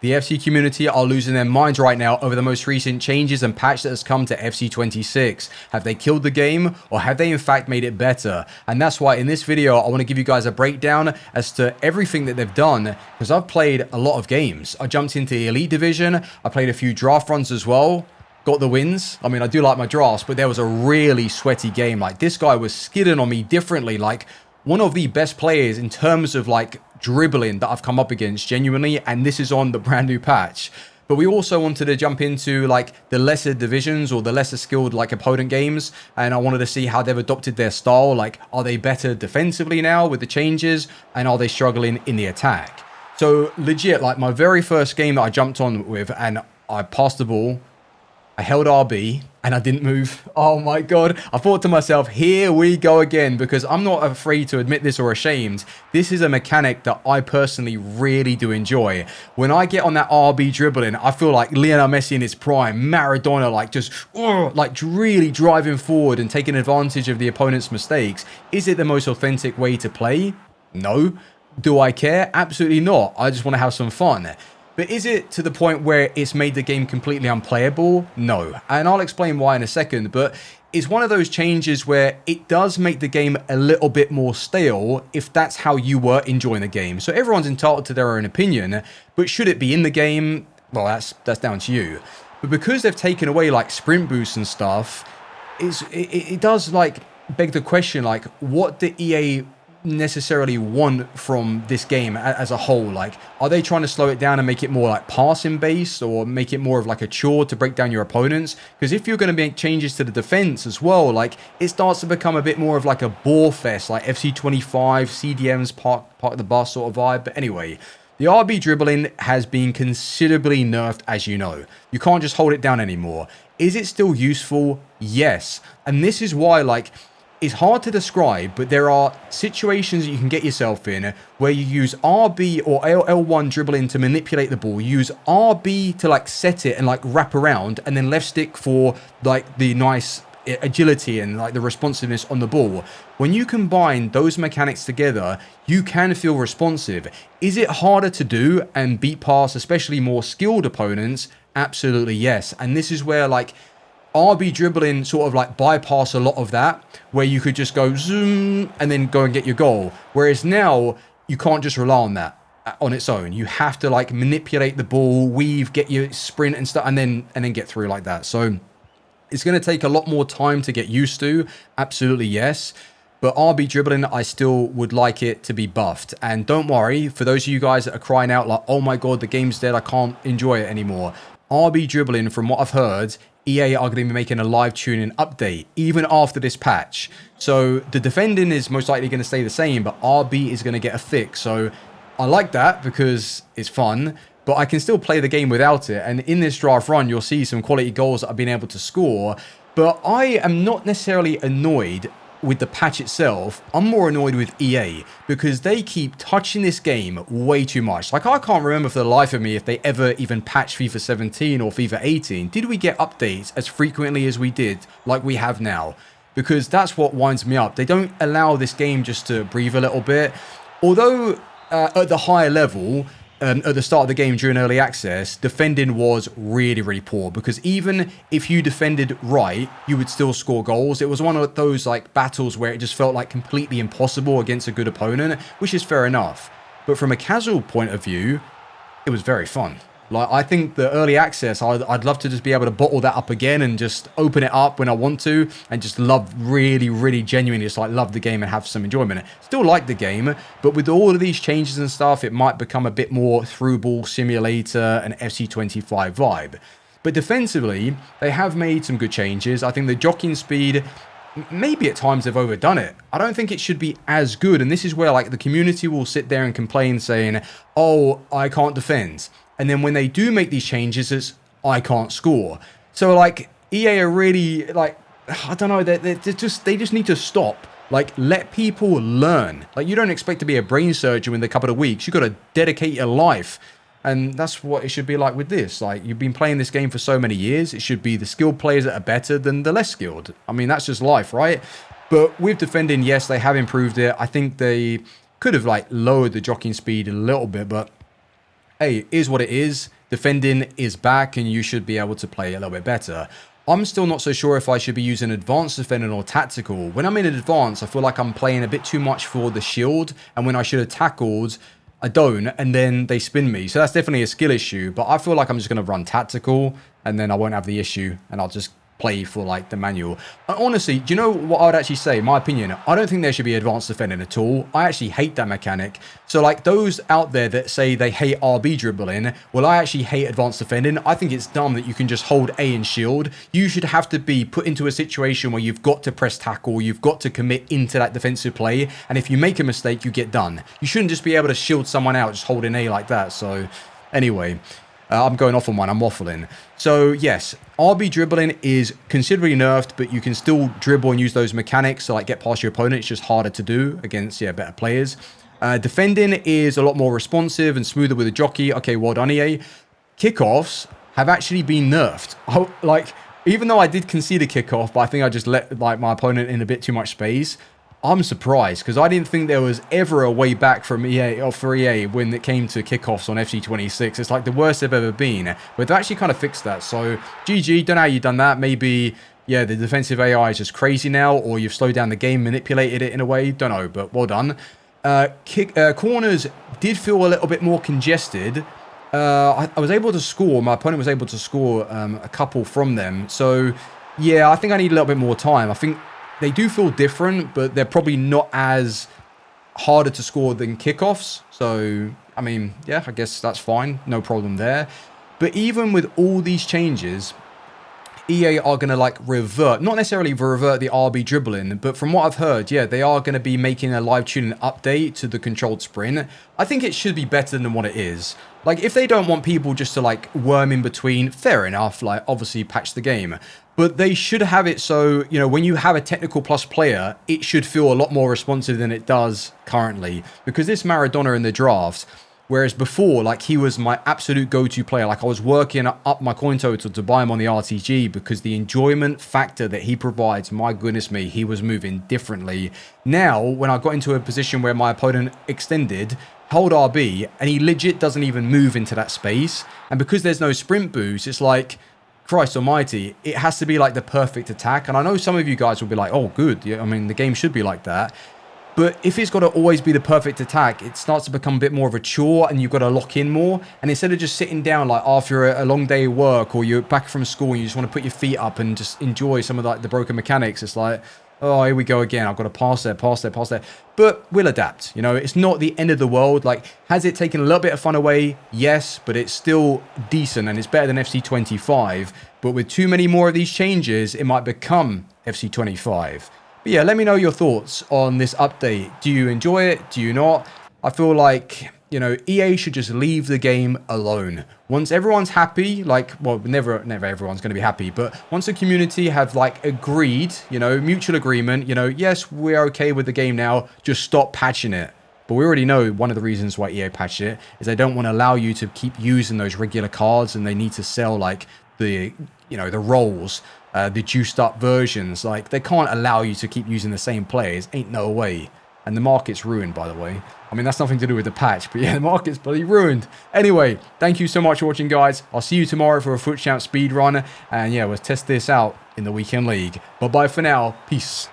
The FC community are losing their minds right now over the most recent changes and patch that has come to FC 26. Have they killed the game, or have they in fact made it better? And that's why in this video I want to give you guys a breakdown as to everything that they've done, because I've played a lot of games. I jumped into the Elite Division, I played a few draft runs as well. Got the wins. I mean, I do like my drafts, but there was a really sweaty game. Like, this guy was skidding on me differently. Like, one of the best players in terms of like dribbling that I've come up against, genuinely, and this is on the brand new patch. But we also wanted to jump into like the lesser divisions or the lesser skilled like opponent games, and I wanted to see how they've adopted their style. Like, are they better defensively now with the changes, and are they struggling in the attack? So legit, like my very first game that I jumped on with, and I passed the ball, I held RB and I didn't move. Oh my God. I thought to myself, here we go again, because I'm not afraid to admit this or ashamed. This is a mechanic that I personally really do enjoy. When I get on that RB dribbling, I feel like Lionel Messi in his prime, Maradona, like just like really driving forward and taking advantage of the opponent's mistakes. Is it the most authentic way to play? No. Do I care? Absolutely not. I just want to have some fun. But is it to the point where it's made the game completely unplayable? No. And I'll explain why in a second, but it's one of those changes where it does make the game a little bit more stale if that's how you were enjoying the game. So everyone's entitled to their own opinion, but should it be in the game? Well, that's down to you. But because they've taken away like sprint boosts and stuff, it does like beg the question, like, what do EA necessarily want from this game as a whole? Like, are they trying to slow it down and make it more like passing based, or make it more of like a chore to break down your opponents? Because if you're going to make changes to the defense as well, like, it starts to become a bit more of like a bore fest, like FC 25 CDM's park the bus sort of vibe. But anyway, the RB dribbling has been considerably nerfed, as you know. You can't just hold it down anymore. Is it still useful? Yes. And this is why, like, it's hard to describe, but there are situations that you can get yourself in where you use RB or L1 dribbling to manipulate the ball. You use RB to like set it and like wrap around, and then left stick for like the nice agility and like the responsiveness on the ball. When you combine those mechanics together, you can feel responsive. Is it harder to do and beat past especially more skilled opponents? Absolutely yes. And this is where like RB dribbling sort of like bypass a lot of that, where you could just go zoom and then go and get your goal. Whereas now you can't just rely on that on its own. You have to like manipulate the ball, weave, get your sprint and stuff, and then get through like that. So it's going to take a lot more time to get used to. Absolutely yes. But RB dribbling, I still would like it to be buffed. And don't worry, for those of you guys that are crying out like, oh my God, the game's dead, I can't enjoy it anymore. RB dribbling, from what I've heard, EA are going to be making a live tuning update even after this patch. So the defending is most likely going to stay the same, but RB is going to get a fix. So I like that because it's fun, but I can still play the game without it. And in this draft run, you'll see some quality goals that I've been able to score. But I am not necessarily annoyed with the patch itself. I'm more annoyed with EA because they keep touching this game way too much. Like, I can't remember for the life of me if they ever even patched FIFA 17 or FIFA 18. Did we get updates as frequently as we did, like we have now? Because that's what winds me up. They don't allow this game just to breathe a little bit. Although at the higher level, at the start of the game during early access, defending was really, really poor, because even if you defended right, you would still score goals. It was one of those like battles where it just felt like completely impossible against a good opponent, which is fair enough. But from a casual point of view, it was very fun. Like, I think the early access, I'd love to just be able to bottle that up again and just open it up when I want to, and just love, really, really genuinely just like love the game and have some enjoyment. Still like the game, but with all of these changes and stuff, it might become a bit more through ball simulator and FC 25 vibe. But defensively, they have made some good changes. I think the jockeying speed, maybe at times they've overdone it. I don't think it should be as good, and this is where like the community will sit there and complain saying, oh, I can't defend. And then when they do make these changes, it's, I can't score. So like EA are really like, I don't know, they just need to stop. Like, let people learn. Like, you don't expect to be a brain surgeon in a couple of weeks. You've got to dedicate your life. And that's what it should be like with this. Like, you've been playing this game for so many years. It should be the skilled players that are better than the less skilled. I mean, that's just life, right? But with defending, yes, they have improved it. I think they could have like lowered the jockeying speed a little bit, but hey, is what it is. Defending is back and you should be able to play a little bit better. I'm still not so sure if I should be using advanced defending or tactical. When I'm in advanced, I feel like I'm playing a bit too much for the shield, and when I should have tackled, I don't, and then they spin me. So that's definitely a skill issue, but I feel like I'm just going to run tactical, and then I won't have the issue, and I'll just play for like the manual. And honestly, do you know what I would actually say? My opinion, I don't think there should be advanced defending at all. I actually hate that mechanic. So like those out there that say they hate RB dribbling, well, I actually hate advanced defending. I think it's dumb that you can just hold A and shield. You should have to be put into a situation where you've got to press tackle, you've got to commit into that defensive play, and if you make a mistake, you get done. You shouldn't just be able to shield someone out just holding A like that. So anyway, I'm going off on one. I'm waffling. So yes, RB dribbling is considerably nerfed, but you can still dribble and use those mechanics. So like get past your opponent. It's just harder to do against better players. Defending is a lot more responsive and smoother with a jockey. Okay, well done, EA. Kickoffs have actually been nerfed. Like even though I did concede a kickoff, but I think I just let like my opponent in a bit too much space. I'm surprised because I didn't think there was ever a way back from EA or for EA when it came to kickoffs on FC26. It's like the worst they've ever been, but they actually kind of fixed that. So GG, don't know how you've done that. Maybe, yeah, the defensive AI is just crazy now, or you've slowed down the game, manipulated it in a way. Don't know, but well done. Corners did feel a little bit more congested. I was able to score. My opponent was able to score a couple from them. So yeah, I think I need a little bit more time. I think they do feel different, but they're probably not as harder to score than kickoffs. So, I mean, yeah, I guess that's fine. No problem there. But even with all these changes, EA are going to like revert, not necessarily revert the RB dribbling, but from what I've heard, yeah, they are going to be making a live tuning update to the controlled sprint. I think it should be better than what it is. Like, if they don't want people just to like worm in between, fair enough, like obviously patch the game. But they should have it so, you know, when you have a technical plus player, it should feel a lot more responsive than it does currently. Because this Maradona in the drafts, whereas before, like, he was my absolute go-to player. Like, I was working up my coin total to buy him on the RTG because the enjoyment factor that he provides, my goodness me, he was moving differently. Now, when I got into a position where my opponent extended, hold RB, and he legit doesn't even move into that space. And because there's no sprint boost, it's like, Christ almighty, it has to be like the perfect attack. And I know some of you guys will be like, oh, good. Yeah, I mean, the game should be like that. But if it's got to always be the perfect attack, it starts to become a bit more of a chore and you've got to lock in more. And instead of just sitting down like after a long day of work or you're back from school and you just want to put your feet up and just enjoy some of like the broken mechanics, it's like, oh, here we go again. I've got to pass there, pass there, pass there. But we'll adapt. You know, it's not the end of the world. Like, has it taken a little bit of fun away? Yes, but it's still decent and it's better than FC25. But with too many more of these changes, it might become FC25. But yeah, let me know your thoughts on this update. Do you enjoy it? Do you not? I feel like, you know, EA should just leave the game alone. Once everyone's happy, like, well, never everyone's going to be happy, but once the community have, like, agreed, you know, mutual agreement, you know, yes, we're okay with the game now, just stop patching it. But we already know one of the reasons why EA patched it is they don't want to allow you to keep using those regular cards and they need to sell, like, the, you know, the rolls, the juiced up versions. Like, they can't allow you to keep using the same players. Ain't no way. And the market's ruined, by the way. I mean, that's nothing to do with the patch, but yeah, the market's bloody ruined. Anyway, thank you so much for watching, guys. I'll see you tomorrow for a FUT Champ speedrun. And yeah, we'll test this out in the Weekend League. Bye-bye for now. Peace.